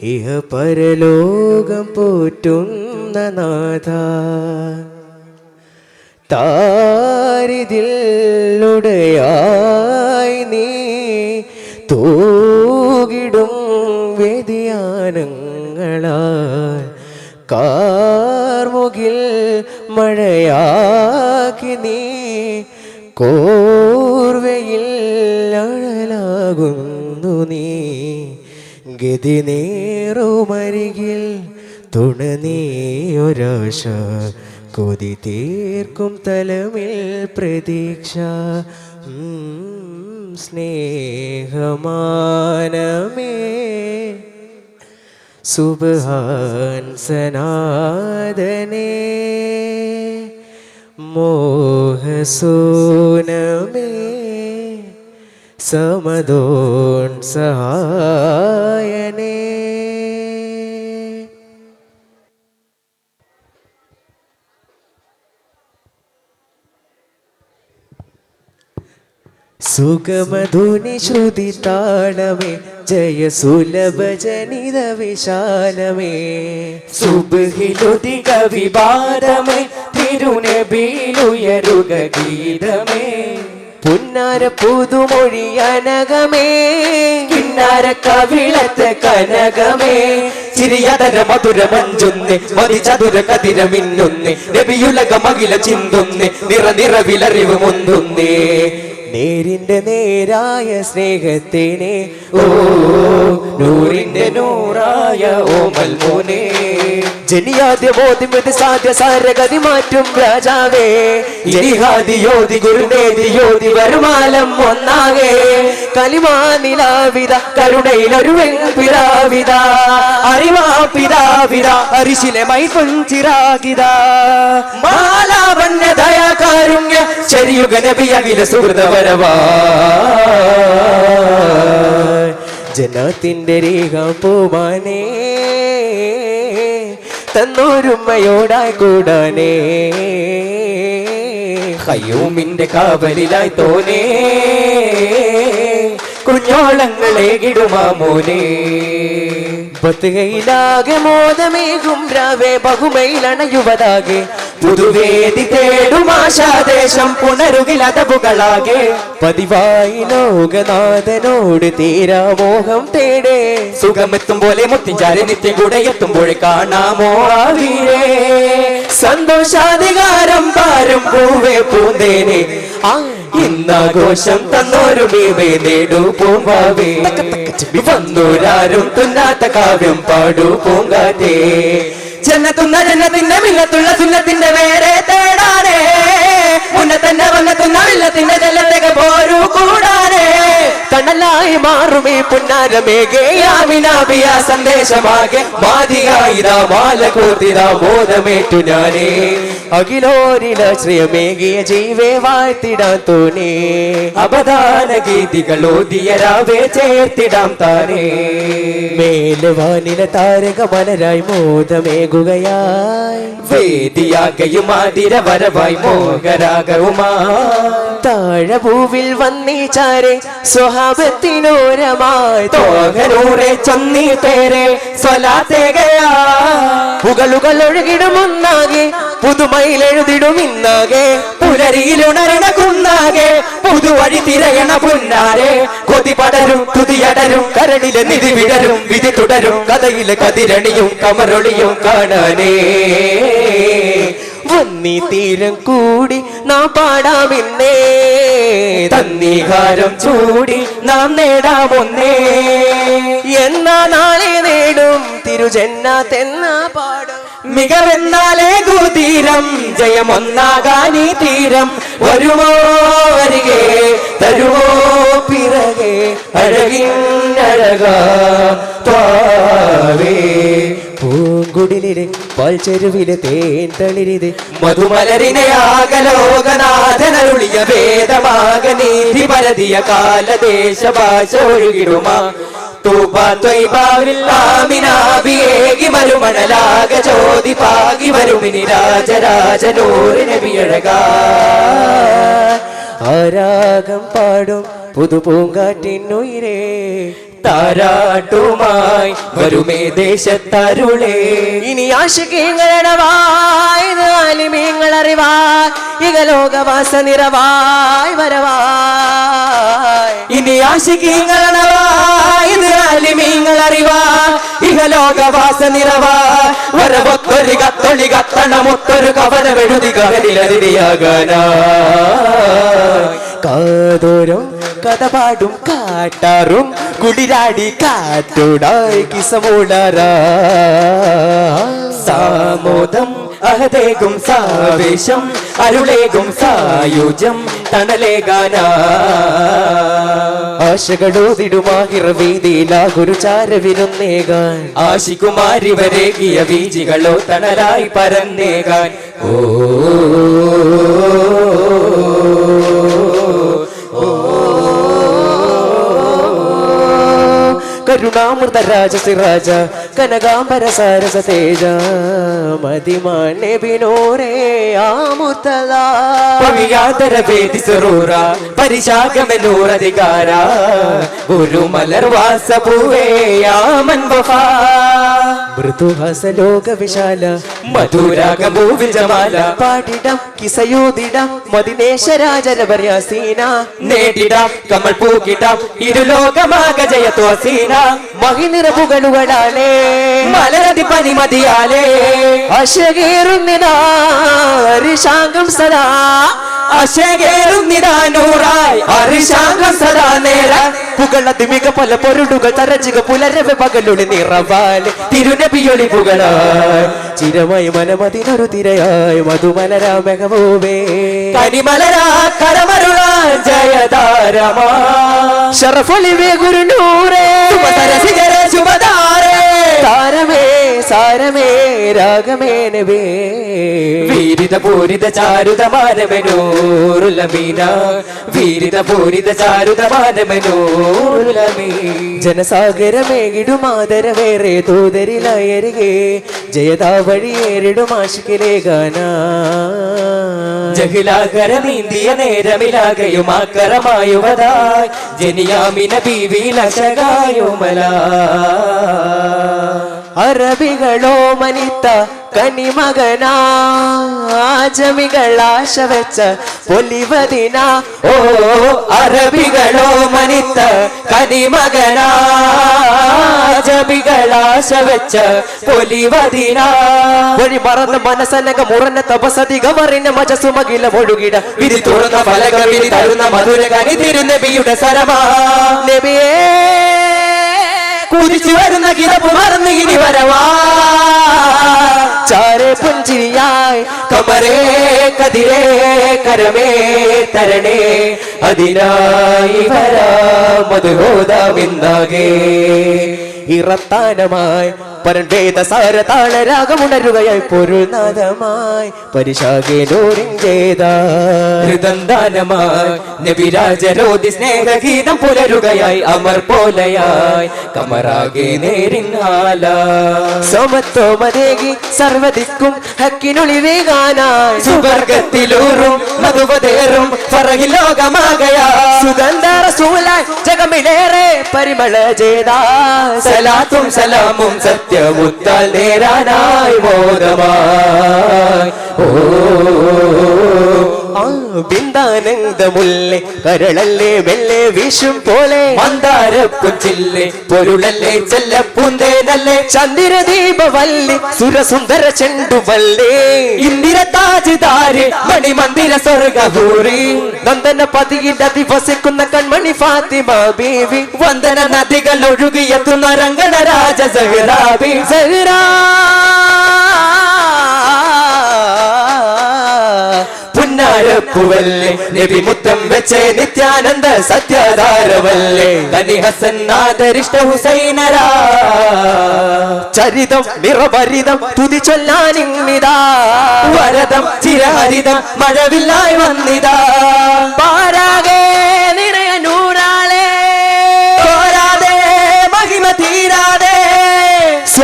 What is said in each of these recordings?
ഇഹ പരലോകം പോറ്റുന്ന നാഥ താരിതിലുടയായി നീ തൂകിടും വ്യതിയാനങ്ങളാൽ കാർമുകിൽ മഴയാക്കി നീ കോർവയിൽ അഴലാകുന്നു നീ ഗതി നേറുമരികിൽ തുണ നീയൊരാശ കൊതി തീർക്കും തലമിൽ പ്രതീക്ഷ സ്നേഹമാനമേ സുബ്ഹാൻ സനാതനേ മോഹസൂനമേ സമദോൻ സഹായനേ. സുഗമധുനി ശ്രുതി താളമേ ജയ സുലഭ ജനിത വിശാലമേ സുബ്ഹിലുദിക വിവാദമേ തിരുനബിയിലുയരുക ഗീതമേ പുന്നാര പുതുമൊഴി അനകമേ കിന്നാര കവിളത്ത് കനകമേ ചിരിയതര മധുര മഞ്ചുന്ന് മതി ചതുര കതിര മിന്നുന്ന് നബിയുലക മകില ചിന്തുന്ന് നിറവിലറിവ് മുന്തുന്നേ നേരിന്റെ നേരായ സ്നേഹത്തിനെ ഓ നൂറിന്റെ നൂറായ ഓമൽ മോനെ ജനിയാദ്യ ബോധ്യമത് സാധ്യ സാരഗതി മാറ്റും രാജാവേ ജിഹാദി യോധി ഗുരുനേതി യോധി വരുമാലം ഒന്നാകെ കലിമാ നിലാവിത കരുണയിലൊരു പിതാവിത അറിവാ പിതാവിത അരിശിലെ മൈപഞ്ചിരാകിത മാലാവന്യ ദയാകാരുണ്യ ശരിയുഗ നബി അഖില സുഹൃതവരവാ ജനത്തിന്റെ രേഖ പോവാനേ തന്നോരുമ്മയോടായി കൂടാനേ ഖയ്യൂമിന്റെ കാവലിലായി തോനേ കുഞ്ഞോളങ്ങളെ കിടുമാമോനെ പത്തുകയിലാകെ മോദമേകും രാവേ ബഹുമയിലണയുവതാകെ പുതുവേദി തേടും ആശാദേശം പുണരുകിലതവുകളാകെ പതിവായി ലോകനാഥനോട് തീരാമോഹം തേടേ സുഖമെത്തും പോലെ മുത്തിഞ്ചാരെ നിത്യം കൂടെ എത്തുമ്പോഴേ കാണാമോ ആവീരേ സന്തോഷാധികാരം പാരും പൂവേ പൂന്തേനെ ഇന്നാഘോഷം തന്നോരു മീവേ നേടൂ പൂമ്പാവേ വന്നൂരാരും തുന്നാത്ത കാവ്യം പാടൂ പൂങ്കാറ്റേ ജന്നത്തുന്ന ജന്നത്തിന്റെ മില്ലത്തുള്ള സുന്നത്തിന്റെ വേറെ തേടാനേ മുന്നത്തന്നെ വന്നെത്തുന്ന വില്ലത്തിന്റെ ജലത്തേക്ക് പോരൂ കൂടാനേ കണ്ണലായി മാറുമേ പുന്നാരമേകയാമിനാഭിയ സന്ദേശമാകെ മാതികായിത മാല കോത്തിത ബോധമേറ്റു ഞാനേ അഖിലോരിലാശ്രയമേകിയ ജീവേ വാഴ്ത്തിടാൻ തോനേ അപദാന ഗീതികളോദിയരാവേ ചേർത്തിടാം താനേ മേലുവാനില താരക മലരായി മോദമേകുകയായി വേദിയാകയും ആതിര വരവായി മോഹരാഗവുമാ താഴഭൂവിൽ വന്നീ ചാരെ സ്വഹാബത്തിനോരമായി തോഹനൂറെ ചൊന്നീ തേരെ സ്വലാത്തേകയാ പുകളുകൾ ഒഴുകിടുമൊന്നാകെ പുതുമയിലെഴുതിടും ഇന്നാകെ പുലരിയിലുണരണ കുന്നാകെ പുതുവഴി തിരയണ പുന്നാരെ കൊതി പടരും തുതിയടരും കരണിലെ നിധി വിടരും വിധി തുടരും കഥയിലെ കതിരണിയും കമറൊളിയും കാണാനേ വന്നീ തീരം കൂടി നാം പാടാമിന്നേ തന്നീഹാരം ചൂടി നാം നേടാമൊന്നേ എന്നാ നാളെ നേടും തിരുജന്നാത്തെന്നാ പാടും മികവെന്നാലേ തീരം ജയമൊന്നാകാനീ തീരം വരുമോ അരികെ തരുമോ പിറകെ അഴകിന്നഴകാ പൂങ്കുടിലെ പാൽച്ചെരുവിലെ തേൻ തളിരിത് മധുമലരിനെ ആകലോകനാഥനരുളിയ വേദമാക നീതി പരതിയ കാലദേശ ഭാഷ ഒഴുകിടുമാ ാമിനാഭിയേകി മരുമണലാക ജ്യോതി പാകി വരുമിനി രാജരാജനൂറിനെ വിയഴക ആരാഗം പാടും പുതുപൂങ്കാറ്റിനുയിരേ താരാട്ടുമായി വരുമേ ദേശത്തരുളേ ഇനി ആശികീങ്ങളടവായി ആലിമീങ്ങൾ അറിവായി ഇകലോകവാസ നിറവായി വരവായി ഇനി ആശികീങ്ങളടവായി ആലിമീങ്ങൾ അറിവായി ഇഹലോകവാസ നിറവായി വരവൊത്തൊരു കത്തൊളി കത്തണമൊത്തൊരു കവനമെഴുതി കവനിലതിരിയാകാനാ കാതോരം കഥ പാടും കാട്ടാറും കുടിരാടി കാറ്റോടായി കിസമോടാറാ സാമോദം അഹതേകും സാവേശം അരുളേകും സായുജം തണലേകാനാ ആശകളോതിടുമാഹിറവീതിയിലാ ഗുരുചാരവിരുന്നേകാൻ ആശികുമാരി വരേകിയ വീജികളോ തണലായി പരന്നേകാൻ ഓ കരുണാമൃത രാജസിരാജ കനകാംബര സരസ തേജ മതിമാനെ ബിനോരേ ആമുത്തലാ പവിയാതര വേദി സ്വരൂര പരിശാഖമെന്നൂറധികാര ഒരു മലർവാസ പൂവേ യാമൻ വഫാ മൃദുഹാസ ലോക വിശാല മധുരാഗമൂവിജമാല പാടിടം കിസയോദിടം മദിനേശരാജരവര്യാസീന നേടിടാം കമൽ പൂക്കിടാം ഇരുലോകമാക ജയത്വസീന മഹിനിറപുകളുകളാലേ മലരതി പനിമതിയാലേ അശകേറുന്നിതാരിശാംഗം സദാ അശകേറുന്നിതാനൂറായി അരിശാംഗം സദാ നേരാൻ പുകളതിമിക പല പൊരുടുകൾ തരച്ചിക പുലരവെ പകലുളി നിറവാല് തിരുനബിയൊളി പുകളായി ചിരമായി മനമതിനൊരു തിരയായി മധുമലരാമകവോവേ കനിമലരാ കരമരുള ജയതാരമാ ഷറഫൊളിവേ ഗുരുനൂരേ ശുഭതരസികര ശുഭതാരേ താരമേ സാരമേ രാഗമേ നബേ വീരിത പൂരിത ചാരുത മാനമനോരുലമീന വീരിത പൂരിത ചാരുത മാനമനോരുലമീ ജനസാഗരമേകിടുമാതരവേറെ തൂതരിലയരികെ ജയതാ വഴിയേറിടുമാശിക്കിലേ ഗാന ജഹിലാകരമീന്തിയ നേരമിലാകയുമാക്കരമായുവതായി ജനിയാമിന ബീവിലശകായുമല അറബികളോ മനിത്ത കനിമകനാജമികളാശ വെച്ച പൊലിവതിന ഓ അറബികളോ മനിത്ത കനിമകനാജമികളാശ വെച്ച പൊലിവതിന വഴി മറന്ന മനസ്സനക മുറന്ന തപസതി ഗവറിന മജസുമകില ഒഴുകിട വിധി തുറന്ന ഫലക വിധി തരുന്ന മധുര കനി തിരുനബിയുടെ സരമാ നബിയേ കുതിച്ചു വരുന്ന കിതപ്പ് മറന്ന് ഇനി വരവാ ചാരെ പുഞ്ചിരിയായി കമരേ കതിരേ കരമേ തരണേ അതിനായി വരാ മധുഹോദാമിന്നാകെ ഇറത്താനമായി പരണ്ടേത സാരതാള രാഗമുണരുകയായി പൊരുൾനാഥമായി പരിശാഖേ നോരിഞ്ചേത ഹൃദന്താനമായി നബിരാജരോധി സ്നേഹഗീതം പുലരുകയായി അമർ പോലെയായി കമറാകെ നേരിന്നാല സമത്വമതേകി സർവദിക്കും ഹക്കിനൊളിവേകാനായി സുവർഗത്തിലൂറും മധുവതേറും ഫറഹിലോകമാകയാ സുഗന്ധ റസൂലായി ജഗമിലേറെ പരിമള ജേതാ സലാത്തും സലാമും സത്യമുത്താൽ നേരാനായി ബോധമായി ഓ ബിന്ദാനന്ദമുല്ലേ കരളല്ലേ മെല്ലെ വീശും പോലെ മന്ദാരപ്പുച്ചില്ലേ പൊരുളല്ലേ ചെല്ലപ്പൂന്തേനല്ലേ ചന്ദ്രദീപവല്ലി സുരസുന്ദര ചെണ്ടുവല്ലേ ഇന്ദിര താജ് താര് മണിമന്ദിര സ്വർഗഹൂറി നന്ദന പതിയുടെ ദിവസിക്കുന്ന കൺമണി ഫാത്തിമ ബീവി വന്ദന നദികൾ ഒഴുകിയെത്തുന്ന രംഗണ രാജ സഹ്റാബി സഹ്റാ പുന്നാരപ്പുവല്ലേ നബി മുത്തം വെച്ചേ നിത്യാനന്ദ സത്യധാരവല്ലേ കനി ഹസൻ ആദരിഷ്ട ഹുസൈനരാ ചരിതം നിറഭരിതം തുതി ചൊല്ലാനിന്നിതാ വരദം ചിരഹരിതം മഴവില്ലായി വന്നിതാ പാരാകെ നിറയ നൂറാളെ പോരാതെ മഹിമ തീരാതെ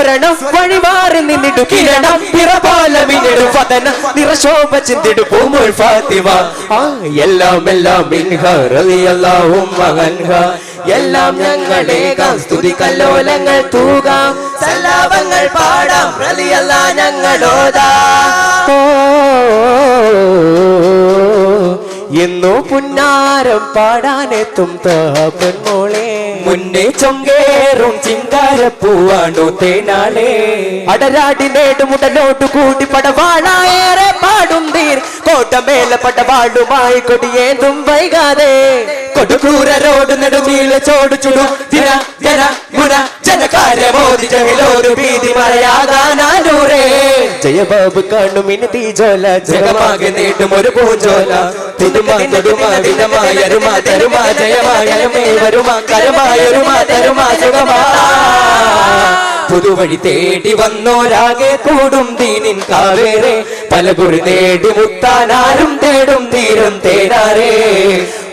സ്വരണം വഴിമാറി നിന്നിടു കിരണം പിറപോലമിനിടു വദന നിറശോഭ ചിന്തിടു പൂമുൾ ഫാത്തിമ എല്ലാം എല്ലാം മിൻഹ റളിയല്ലാഹുമ്മ അൻഹ എല്ലാം ഞങ്ങളേകാം സ്തുതി കല്ലോലങ്ങൾ തൂകാം സല്ലാപങ്ങൾ പാടാം റളിയല്ലാ ഞങ്ങളോതാം എന്നോ പുന്നാരം പാടാനെത്തും പൊന്മോളെ മുന്നേ ചൊങ്കേറും ചിങ്കാരപ്പൂവാണു തേനാളെ അടരാടി നേടുമുടലോട്ടു കൂടി പടവാളായേറെ പാടും തീർ കോട്ടമേല പടവാളുമായി കൊടിയേന്തും വൈകാതെ കൊടുക്കൂരോട് നെടുമീള ചോട് ചുടു തിര ജന മുന ജനകാര്യമോദി ജമിലോരു ഭീതി മറയാകാനൂരേ ജയബാബു കാണും ഇനി തീജോല ജഗമാകെ നീട്ടും ഒരു പൂഞ്ചോല തുതുമാ തൊടുമാ വിധമായരുമാ തരുമാ ജയമായമേ വരുമാ കരമായൊരുമാ തരുമാ സുഖമാ പുതുവഴി തേടി വന്നോരാകെ കൂടും ദീനിൻ കാവേറെ പലകുറി നേടി മുത്താനാരും തേടും തീരും തേടാറേ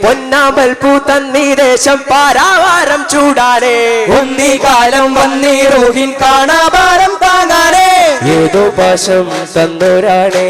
പൊന്നാമ്പൽ പൂത്തന്നീ ദേശം പാരാവാരം ചൂടാനേ ഒന്നീ കാലം വന്നീ റൂഹിൻ കാണാഭാരം താങ്ങാനേ ഏതോ പാശം തന്നോരാണേ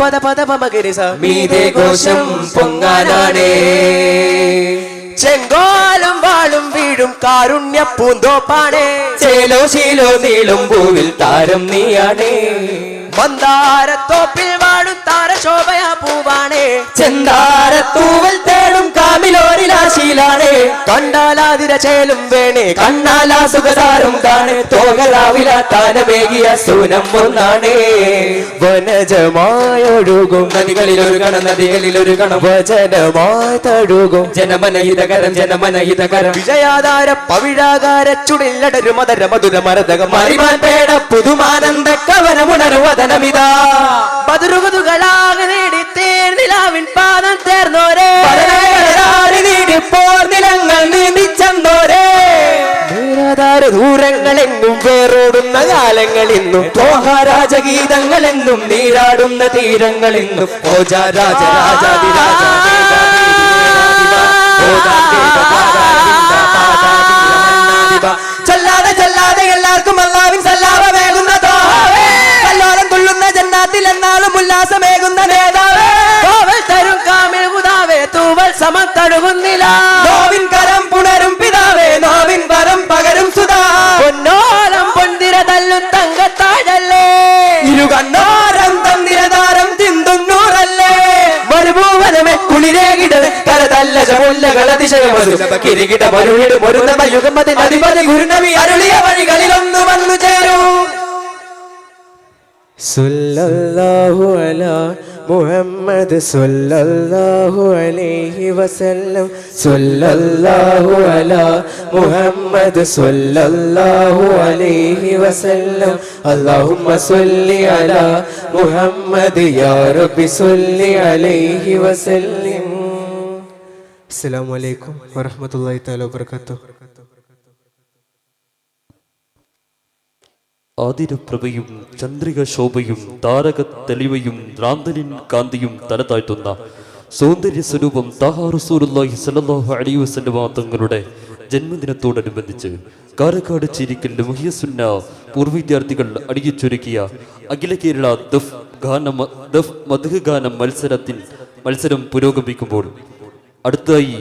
പദ പദ പമകരിസ മീതേ ഘോഷം പൊങ്ങാനാണേ ചെങ്കോലും വാളും വീഴും കാരുണ്യ പൂന്തോപ്പാണേ ചേലോ ശീലോ നീളും പൂവിൽ താരം നീയാണേ മന്ദാരത്തോപ്പിൽ വാടും താരശോഭയ പൂവാണേ ചെന്താരത്തൂവൽ തേടും കാമിലോരിലാശീലാണേ കണ്ടാലാതിര ചേലും വേണേ കണ്ണാലാ സുഖതാരും കാണേ തോകരാവില താനമേകിയ സൂനം ഒന്നാണേ വനജമായൊഴുകും നദികളിൽ ഒരു ഗണം നദികളിൽ ഒരു ഗണം വചനമായി തഴുകും ജനമനഹിതകരം ജനമനഹിതകരം വിജയാധാര പവിഴാകാര ചുടില്ലടരു മധുര മധുര മരതകം മറിമാൻ പേട പുതുമാനന്ദ കവനമുണർവദനമിതാ മധുരുകുതുകളാകെ നേടി തേർനിലാവിൻ പാദം തേർന്നോരേ നീടിപ്പോർ നിലങ്ങൾ നീന്തിച്ചെന്നോരേ നിരാധാര ദൂരങ്ങളെങ്ങും വേറോടുന്ന കാലങ്ങളിന്നും രാജഗീതങ്ങളെന്നും നീരാടുന്ന തീരങ്ങളെന്നും ഓജാ രാജ രാജാതിരാജ ചൊല്ലാതെ ചൊല്ലാതെ എല്ലാവർക്കും അല്ലാവിൻ സല്ലാപമേകുന്ന കല്ലോളം തുള്ളുന്ന ജന്നാത്തിൽ എന്നാലും ഉല്ലാസമേകുന്ന നേതാവേ തരും കാമിൽ കുതാവേ തൂവൽ സമം തഴുകുന്നില്ല നോവിൻ കരം പുണരും പിതാവേ നോവിൻ വരം പകരും സുധാ പൊന്നോളം പൊന്തിര തല്ലും തങ്കത്താഴല്ലേ ഇരുകണ്ണാരം തന്നിരതാരം തിന്തുന്നൂറല്ലേ മരുഭൂവനമേ കുളിരേകിടത് കരതല്ല ചമുല്ലകളതിശയമതു കിരികിട മരുഴിട് മരുന്നമ യുഗമതി അധിപതി ഗുരുനബി അരുളിയ വഴികളിലൊന്നു വന്നു ചേരൂ സല്ലല്ലാഹു അലാ മുഹമ്മദ് സല്ലല്ലാഹു അലൈഹി വസല്ലം സല്ലല്ലാഹു അലാ മുഹമ്മദ് സല്ലല്ലാഹു അലൈഹി വസല്ലം അല്ലാഹുമ്മ സല്ലി അലാ മുഹമ്മദ് യാ റബ്ബി സല്ലി അലൈഹി വസല്ലം. അസ്സലാമു അലൈക്കും വറഹ്മത്തുള്ളാഹി തആല വബറകാതുഹു. ആതിരപ്രഭയും ചന്ദ്രിക ശോഭയും താരക തെളിവയും റാന്തലിൻ കാന്തിയും തലതാഴ്ത്തുന്ന സൗന്ദര്യ സ്വരൂപം താഹാ റസൂലുള്ളാഹി സ്വല്ലല്ലാഹു അലൈഹി വസല്ലം തങ്ങളുടെ ജന്മദിനത്തോടനുബന്ധിച്ച് കാരക്കാട് ചിരിക്കൽ മുഹിയസുന്ന പൂർവ്വ വിദ്യാർത്ഥികൾ അടിയിച്ചൊരുക്കിയ അഖില കേരള ദഫ് മദ്ഹ് ഗാനം മത്സരം പുരോഗമിക്കുമ്പോൾ അടുത്തായി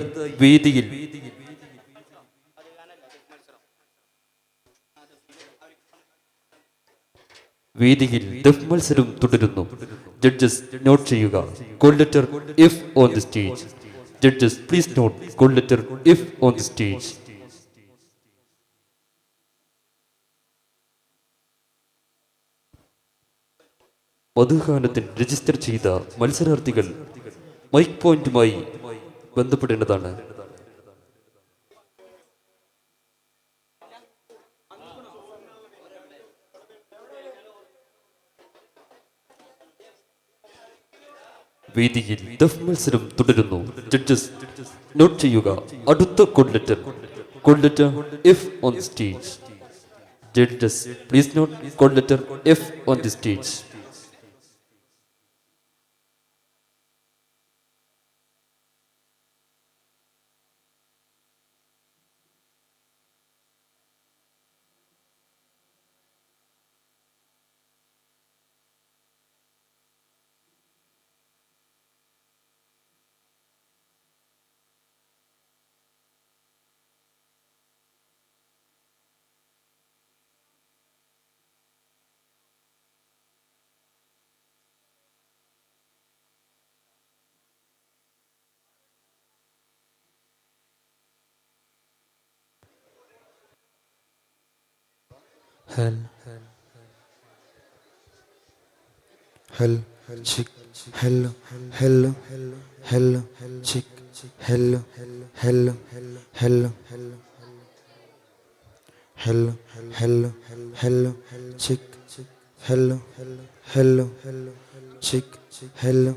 വേദിയിൽ ദഫ് മത്സരം തുടരുന്നു. ജഡ്ജസ് നോട്ട് ചെയ്യുക. Call letter F on the stage. Judges please note call letter F on the stage. മധുഗാനത്തിൽ രജിസ്റ്റർ ചെയ്ത മത്സരാർത്ഥികൾ മൈക്ക് പോയിന്റുമായി ബന്ധപ്പെടേണ്ടതാണ്. വേദിയിൽ ദഫ് മത്സരം തുടരുന്നു. ജഡ്ജസ് നോട്ട് ചെയ്യുക. അടുത്ത code letter F on the stage. Judges please not code letter F on the stage. Hello, chick. Hello, hello, hello, chick. Hello, hello, hello, hello, hello, hello, chick. Hello, hello, chick. Hello.